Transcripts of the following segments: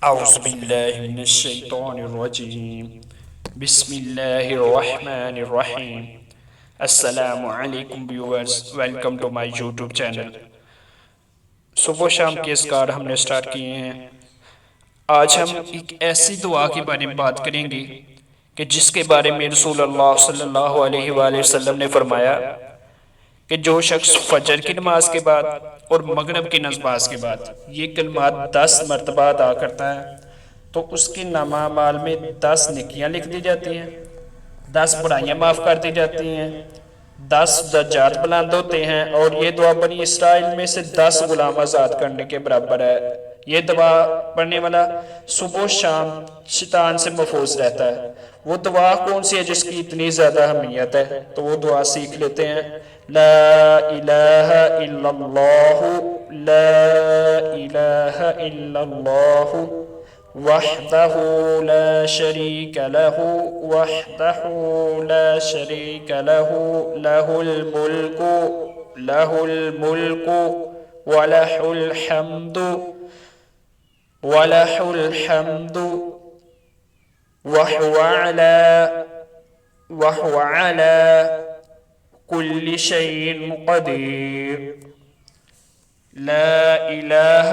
اعوذ باللہ من الشیطان الرجیم بسم اللہ الرحمن الرحیم۔ السلام علیکم viewers, welcome to my YouTube channel. صبح و شام کے اذکار ہم نے سٹارٹ کیے ہیں۔ آج ہم ایک ایسی دعا کے بارے میں بات کریں گے کہ جس کے بارے میں رسول اللہ صلی اللہ علیہ وآلہ وسلم نے فرمایا کہ جو شخص فجر کی نماز کے بعد اور مغرب کی نماز کے بعد یہ کلمات 10 مرتبہ ادا کرتا ہے تو اس کے نامہ اعمال میں 10 نیکیاں لکھ دی جاتی ہیں، 10 برائیاں معاف کر دی جاتی ہیں، 10 درجات بلند ہوتے ہیں، اور یہ دعا بنی اسرائیل میں سے 10 غلام آزاد کرنے کے برابر ہے۔ یہ دعا پڑھنے والا صبح و شام شیطان سے محفوظ رہتا ہے۔ وہ دعا کون سی ہے جس کی اتنی زیادہ اہمیت ہے؟ تو وہ دعا سیکھ لیتے ہیں۔ لا الہ الا اللہ، لا الہ الا اللہ، وحدہ لا شریک لہ، وحدہ لا شریک لہ، لہ الملک، لہ الملک، ولہ الحمد، وَلَهُ الْحَمْدُ وَهُوَ عَلَى كُلِّ شَيْءٍ قَدِيرٌ۔ لا الہ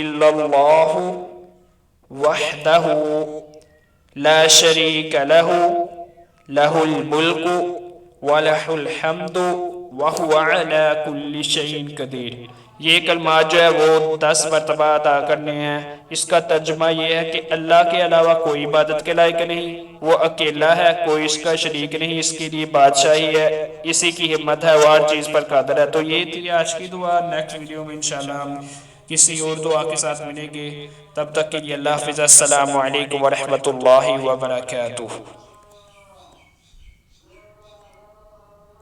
الا اللہ وحدہ لا شریک لہ، لہ الملک ولہ الحمد وہو علی کل شیء قدیر۔ یہ کلمات جو ہے وہ 10 مرتبہ ادا کرنے ہیں۔ اس کا ترجمہ یہ ہے کہ اللہ کے علاوہ کوئی عبادت کے لائق نہیں، وہ اکیلا ہے، کوئی اس کا شریک نہیں، اس کے لیے بادشاہی ہے، اسی کی ہمت ہے، وہ ہر چیز پر قادر ہے۔ تو یہ تھی آج کی دعا۔ نیکسٹ ویڈیو میں انشاءاللہ ہم کسی اور دعا کے ساتھ ملیں گے۔ تب تک کے لیے اللہ حافظ۔ السلام علیکم ورحمۃ اللہ وبرکاتہ۔